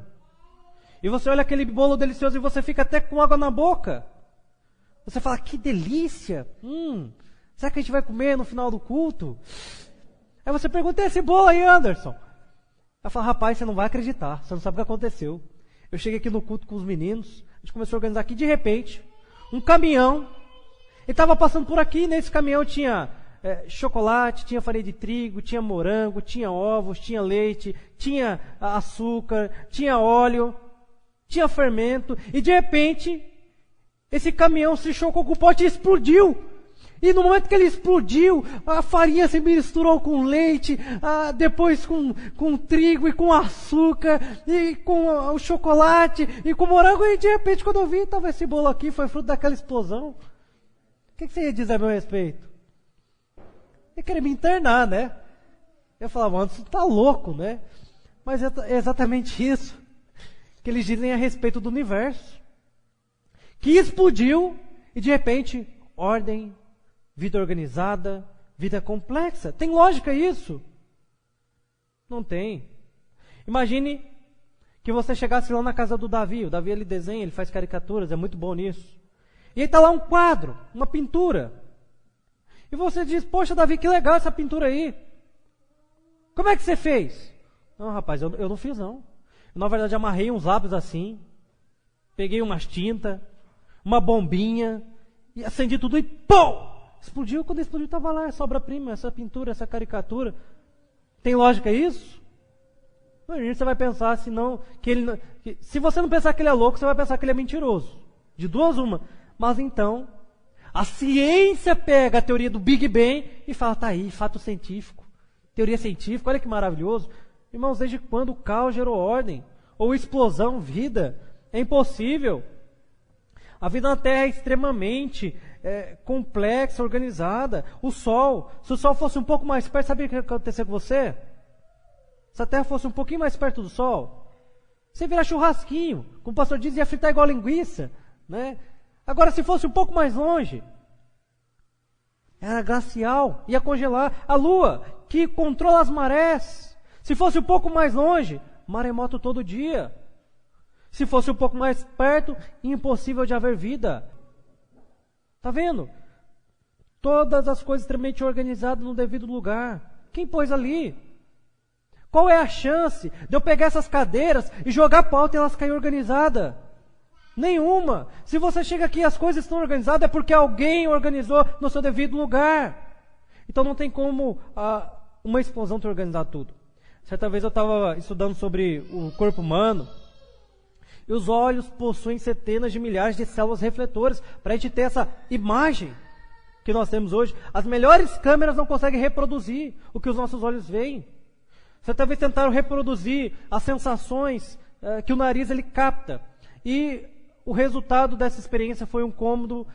E você olha aquele bolo delicioso e você fica até com água na boca. Você fala, que delícia! Será que a gente vai comer no final do culto? Aí você pergunta, esse bolo aí, Anderson? Ela fala, rapaz, você não vai acreditar, você não sabe o que aconteceu. Eu cheguei aqui no culto com os meninos, a gente começou a organizar aqui, de repente, um caminhão, ele estava passando por aqui, nesse caminhão tinha chocolate, tinha farinha de trigo, tinha morango, tinha ovos, tinha leite, tinha açúcar, tinha óleo, tinha fermento, e de repente, esse caminhão se chocou com o pote e explodiu. E no momento que ele explodiu, a farinha se misturou com leite, depois com trigo e com açúcar, e com o chocolate, e com morango, e de repente quando eu vi, estava esse bolo aqui, foi fruto daquela explosão. O que você ia dizer a meu respeito? Ia querer me internar, né? Eu falava, mano, você tá louco, né? Mas é exatamente isso que eles dizem a respeito do universo. Que explodiu, e de repente, ordem, vida organizada, vida complexa. Tem lógica isso? Não tem. Imagine que você chegasse lá na casa do Davi. O Davi, ele desenha, ele faz caricaturas, é muito bom nisso. E aí está lá um quadro, uma pintura. E você diz, poxa Davi, que legal essa pintura aí. Como é que você fez? Não, rapaz, eu não fiz não. Eu, na verdade, amarrei uns lápis assim, peguei umas tintas, uma bombinha, e acendi tudo e pum! Explodiu, quando explodiu estava lá, essa obra-prima, essa pintura, essa caricatura. Tem lógica isso? Imagina, você vai pensar, se você não pensar que ele é louco, você vai pensar que ele é mentiroso. De duas uma. Mas então, a ciência pega a teoria do Big Bang e fala, tá aí, fato científico. Teoria científica, olha que maravilhoso. Irmãos, desde quando o caos gerou ordem? Ou explosão, vida? É impossível. A vida na Terra é extremamente complexa, organizada. O Sol, se o Sol fosse um pouco mais perto, sabe o que ia acontecer com você? Se a Terra fosse um pouquinho mais perto do Sol, você vira churrasquinho, como o pastor diz, ia fritar igual linguiça, né? Agora, se fosse um pouco mais longe, era glacial, ia congelar. A Lua, que controla as marés, se fosse um pouco mais longe, maremoto todo dia. Se fosse um pouco mais perto, impossível de haver vida. Está vendo? Todas as coisas extremamente organizadas no devido lugar. Quem pôs ali? Qual é a chance de eu pegar essas cadeiras e jogar para alto e elas caírem organizadas? Nenhuma. Se você chega aqui e as coisas estão organizadas, é porque alguém organizou no seu devido lugar. Então não tem como uma explosão ter organizado tudo. Certa vez eu estava estudando sobre o corpo humano, e os olhos possuem centenas de milhares de células refletoras para a gente ter essa imagem que nós temos hoje. As melhores câmeras não conseguem reproduzir o que os nossos olhos veem. Certa vez tentaram reproduzir as sensações que o nariz ele capta. E o resultado dessa experiência foi um cômodo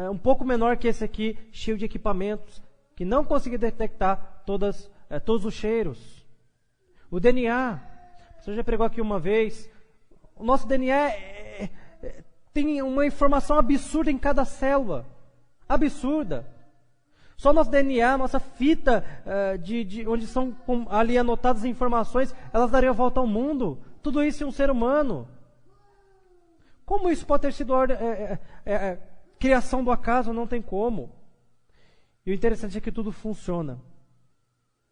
um pouco menor que esse aqui, cheio de equipamentos, que não conseguia detectar todos os cheiros. O DNA, você já pregou aqui uma vez, o nosso DNA tem uma informação absurda em cada célula. Absurda. Só nosso DNA, nossa fita onde são ali anotadas as informações, elas dariam a volta ao mundo. Tudo isso em um ser humano. Como isso pode ter sido criação do acaso? Não tem como. E o interessante é que tudo funciona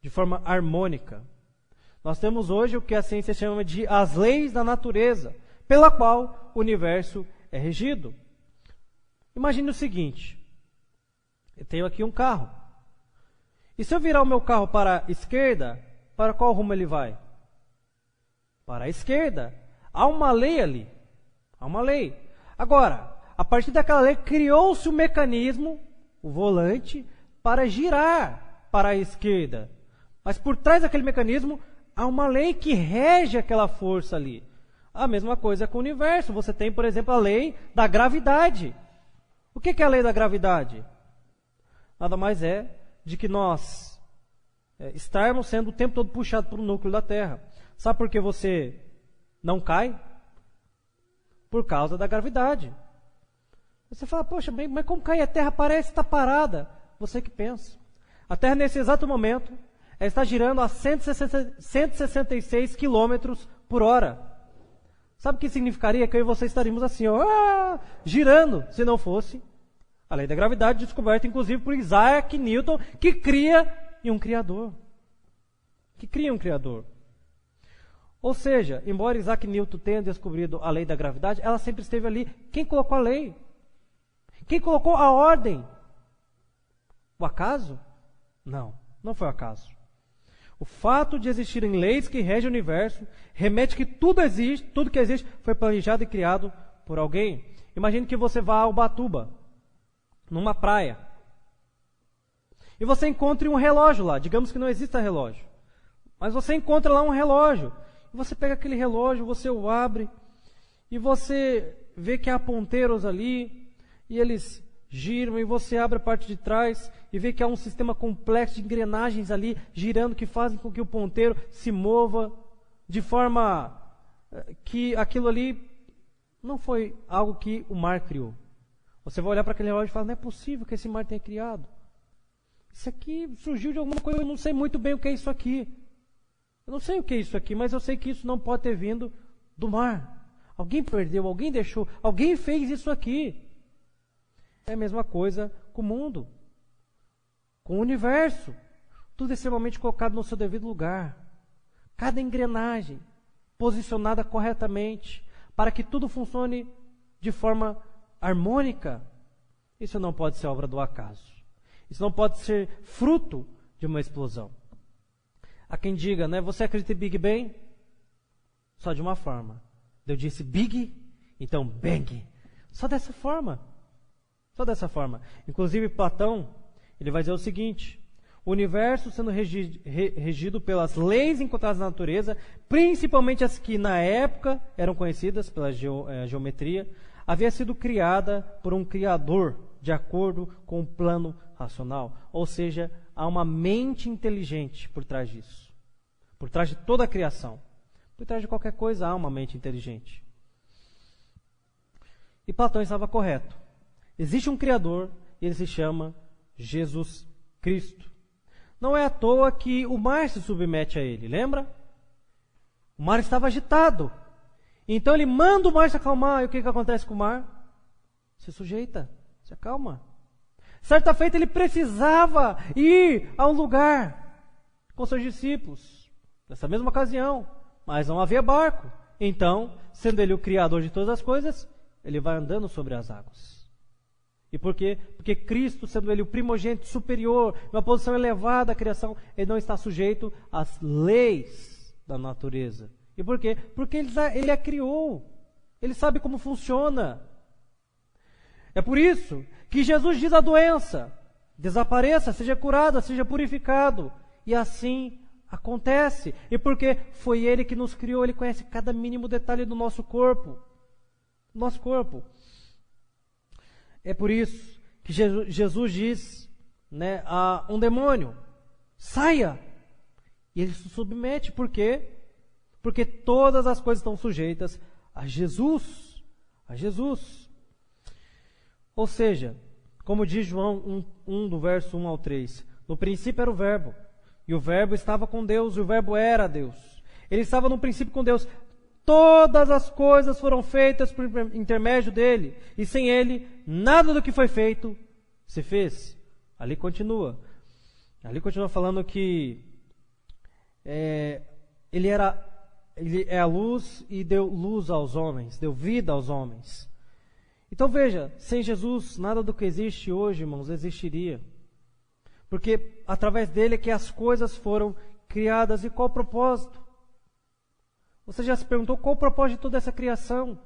de forma harmônica. Nós temos hoje o que a ciência chama de as leis da natureza, pela qual o universo é regido. Imagine o seguinte, eu tenho aqui um carro. E se eu virar o meu carro para a esquerda, para qual rumo ele vai? Para a esquerda. Há uma lei ali. Há uma lei. Agora, a partir daquela lei, criou-se um mecanismo, o volante, para girar para a esquerda. Mas por trás daquele mecanismo, há uma lei que rege aquela força ali. A mesma coisa com o universo. Você tem, por exemplo, a lei da gravidade. O que é a lei da gravidade? Nada mais é de que nós estarmos sendo o tempo todo puxados para o núcleo da Terra. Sabe por que você não cai? Por causa da gravidade. Você fala, poxa, mas como cai? A Terra parece estar parada. Você que pensa. A Terra, nesse exato momento, está girando a 166 quilômetros por hora. Sabe o que significaria? Que eu e você estaríamos assim, ó, girando, se não fosse a lei da gravidade, descoberta inclusive por Isaac Newton, que cria um Criador. Que cria um Criador. Ou seja, embora Isaac Newton tenha descobrido a lei da gravidade, ela sempre esteve ali. Quem colocou a lei? Quem colocou a ordem? O acaso? Não, não foi o acaso. O fato de existirem leis que regem o universo remete que tudo que existe foi planejado e criado por alguém. Imagine que você vá a Ubatuba, numa praia, e você encontre um relógio lá. Digamos que não exista relógio, mas você encontra lá um relógio. E você pega aquele relógio, você o abre, e você vê que há ponteiros ali, e eles giram, e você abre a parte de trás e vê que há um sistema complexo de engrenagens ali girando que fazem com que o ponteiro se mova de forma que aquilo ali não foi algo que o mar criou. Você vai olhar para aquele relógio e falar, não é possível que esse mar tenha criado. Isso aqui surgiu de alguma coisa, eu não sei muito bem o que é isso aqui. Eu não sei o que é isso aqui, mas eu sei que isso não pode ter vindo do mar. Alguém perdeu, alguém deixou, alguém fez isso aqui. É a mesma coisa com o mundo, com o universo. Tudo é extremamente colocado no seu devido lugar. Cada engrenagem posicionada corretamente para que tudo funcione de forma harmônica. Isso não pode ser obra do acaso. Isso não pode ser fruto de uma explosão. Há quem diga, né? Você acredita em Big Bang? Só de uma forma. Eu disse Big, então Bang. Só dessa forma. Só dessa forma. Inclusive Platão, ele vai dizer o seguinte: o universo sendo regido pelas leis encontradas na natureza, principalmente as que na época eram conhecidas pela geometria, havia sido criada por um criador de acordo com um plano racional. Ou seja, há uma mente inteligente por trás disso. Por trás de toda a criação. Por trás de qualquer coisa há uma mente inteligente. E Platão estava correto. Existe um Criador e ele se chama Jesus Cristo. Não é à toa que o mar se submete a ele, lembra? O mar estava agitado. Então ele manda o mar se acalmar. E o que acontece com o mar? Se sujeita, se acalma. Certa feita ele precisava ir a um lugar com seus discípulos. Nessa mesma ocasião. Mas não havia barco. Então, sendo ele o Criador de todas as coisas, ele vai andando sobre as águas. E por quê? Porque Cristo, sendo ele o primogênito superior, uma posição elevada à criação, ele não está sujeito às leis da natureza. E por quê? Porque ele a criou. Ele sabe como funciona. É por isso que Jesus diz à doença: desapareça, seja curada, seja purificado. E assim acontece. E porque foi ele que nos criou, ele conhece cada mínimo detalhe do nosso corpo. Nosso corpo. É por isso que Jesus diz, né, a um demônio: saia! E ele se submete. Por quê? Porque todas as coisas estão sujeitas a Jesus. A Jesus. Ou seja, como diz João 1 do verso 1 ao 3, no princípio era o Verbo, e o Verbo estava com Deus, e o Verbo era Deus. Ele estava no princípio com Deus. Todas as coisas foram feitas por intermédio dele, e sem ele, nada do que foi feito se fez. Ali continua falando que ele é a luz e deu luz aos homens, deu vida aos homens. Então veja, sem Jesus, nada do que existe hoje, irmãos, existiria. Porque através dele é que as coisas foram criadas. E qual o propósito? Você já se perguntou qual o propósito de toda essa criação?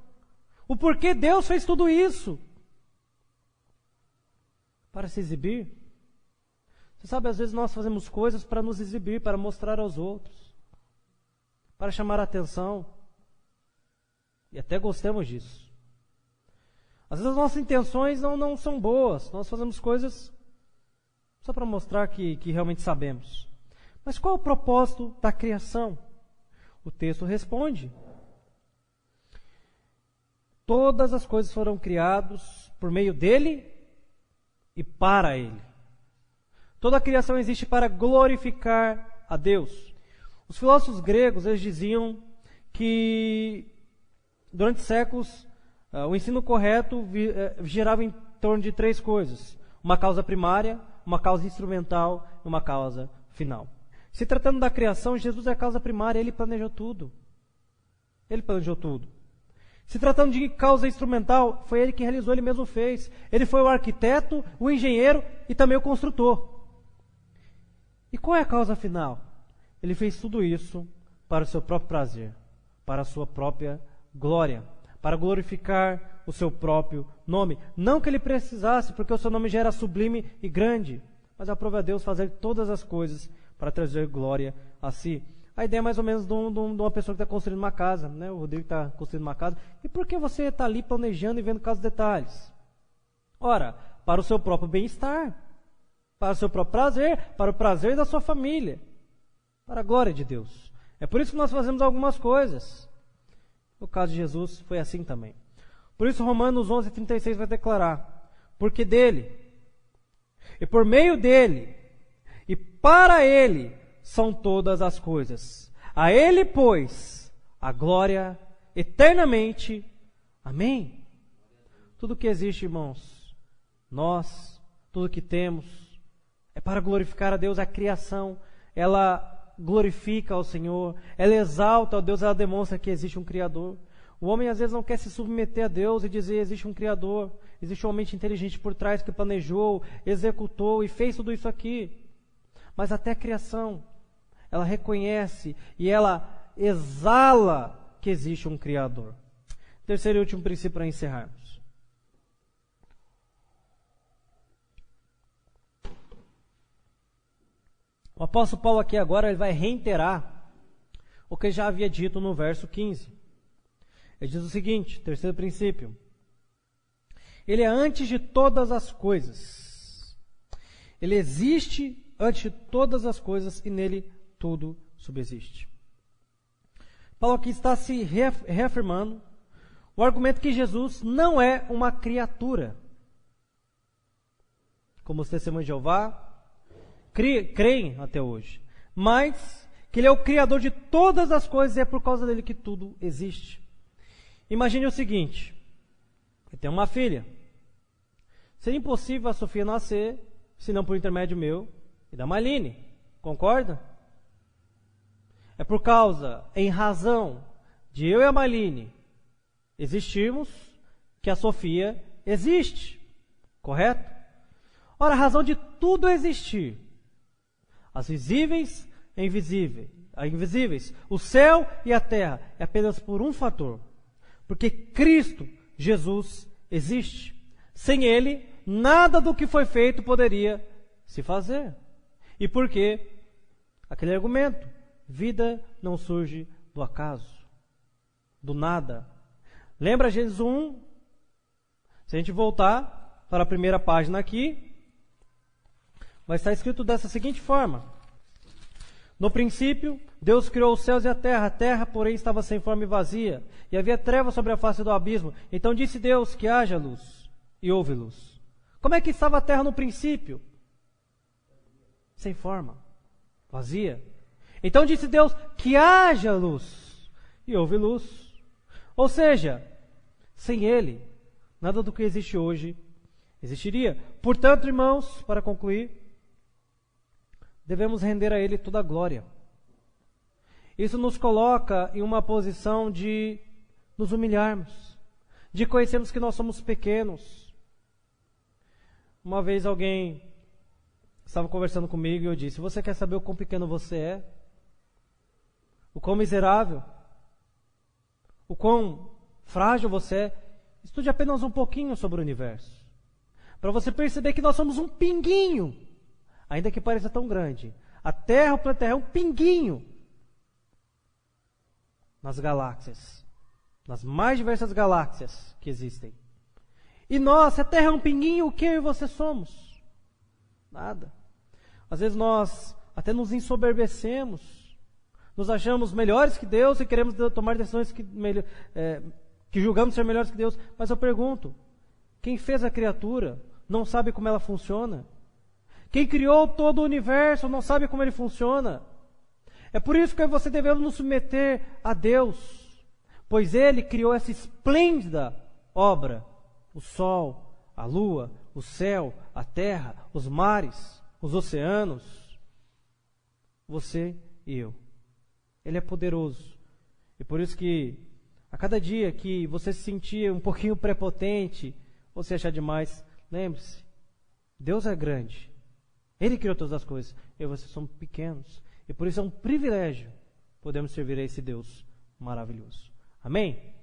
O porquê Deus fez tudo isso? Para se exibir? Você sabe, às vezes nós fazemos coisas para nos exibir, para mostrar aos outros. para chamar a atenção. E até gostamos disso. Às vezes as nossas intenções não são boas. Nós fazemos coisas só para mostrar que realmente sabemos. Mas qual é o propósito da criação? O texto responde: todas as coisas foram criadas por meio dele e para ele. Toda a criação existe para glorificar a Deus. Os filósofos gregos, eles diziam que durante séculos o ensino correto girava em torno de 3 coisas: uma causa primária, uma causa instrumental e uma causa final. Se tratando da criação, Jesus é a causa primária, ele planejou tudo. Ele planejou tudo. Se tratando de causa instrumental, foi ele que realizou, ele mesmo fez. Ele foi o arquiteto, o engenheiro e também o construtor. E qual é a causa final? Ele fez tudo isso para o seu próprio prazer, para a sua própria glória, para glorificar o seu próprio nome. Não que ele precisasse, porque o seu nome já era sublime e grande, mas aprove a Deus fazer todas as coisas para trazer glória a si. A ideia é mais ou menos de uma pessoa que está construindo uma casa, né? O Rodrigo está construindo uma casa. E por que você está ali planejando e vendo cada detalhes? Ora, para o seu próprio bem-estar, para o seu próprio prazer, para o prazer da sua família, para a glória de Deus. É por isso que nós fazemos algumas coisas. No caso de Jesus, foi assim também. Por isso, Romanos 11:36 vai declarar: porque dele, e por meio dele, e para ele são todas as coisas. A ele, pois, a glória eternamente. Amém? Tudo que existe, irmãos, nós, tudo que temos, é para glorificar a Deus. A criação, ela glorifica ao Senhor, ela exalta ao Deus, ela demonstra que existe um Criador. O homem às vezes não quer se submeter a Deus e dizer: existe um Criador, existe uma mente inteligente por trás que planejou, executou e fez tudo isso aqui. Mas até a criação, ela reconhece e ela exala que existe um Criador. Terceiro e último princípio para encerrarmos. O apóstolo Paulo aqui agora ele vai reiterar o que já havia dito no verso 15. Ele diz o seguinte, terceiro princípio: ele é antes de todas as coisas. Ele existe antes de todas as coisas e nele tudo subsiste. Paulo aqui está se reafirmando o argumento que Jesus não é uma criatura. Como os testemunhos de Jeová creem até hoje. Mas que ele é o Criador de todas as coisas e é por causa dele que tudo existe. Imagine o seguinte: eu tenho uma filha. Seria impossível a Sofia nascer, se não por intermédio meu e da Maline. Concorda? É por causa, em razão de eu e a Maline existirmos, que a Sofia existe. Correto? Ora, a razão de tudo existir, as visíveis e invisíveis, o céu e a terra, é apenas por um fator. Porque Cristo, Jesus, existe. Sem Ele, nada do que foi feito poderia se fazer. E por quê? Aquele argumento: vida não surge do acaso, do nada. Lembra Gênesis 1? Se a gente voltar para a primeira página aqui, vai estar escrito dessa seguinte forma: no princípio, Deus criou os céus e a terra, porém, estava sem forma e vazia, e havia trevas sobre a face do abismo. Então disse Deus: que haja luz, e houve luz. Como é que estava a terra no princípio? Sem forma, vazia. Então disse Deus: que haja luz, e houve luz. Ou seja, sem Ele, nada do que existe hoje existiria. Portanto, irmãos, para concluir, devemos render a Ele toda a glória. Isso nos coloca em uma posição de nos humilharmos, de conhecermos que nós somos pequenos. Uma vez alguém estava conversando comigo e eu disse: você quer saber o quão pequeno você é? O quão miserável? O quão frágil você é? Estude apenas um pouquinho sobre o universo, para você perceber que nós somos um pinguinho, ainda que pareça tão grande. A Terra, o planeta Terra, é um pinguinho nas galáxias, nas mais diversas galáxias que existem. E nós, se a Terra é um pinguinho, o que eu e você somos? Nada. Às vezes nós até nos ensoberbecemos, nos achamos melhores que Deus e queremos tomar decisões que julgamos ser melhores que Deus. Mas eu pergunto, quem fez a criatura não sabe como ela funciona? Quem criou todo o universo não sabe como ele funciona? É por isso que você devemos nos submeter a Deus, pois Ele criou essa esplêndida obra, o sol, a lua, o céu, a terra, os mares, os oceanos, você e eu. Ele é poderoso. E por isso que a cada dia que você se sentir um pouquinho prepotente, ou se achar demais, lembre-se, Deus é grande. Ele criou todas as coisas. Eu e você somos pequenos. E por isso é um privilégio podemos servir a esse Deus maravilhoso. Amém?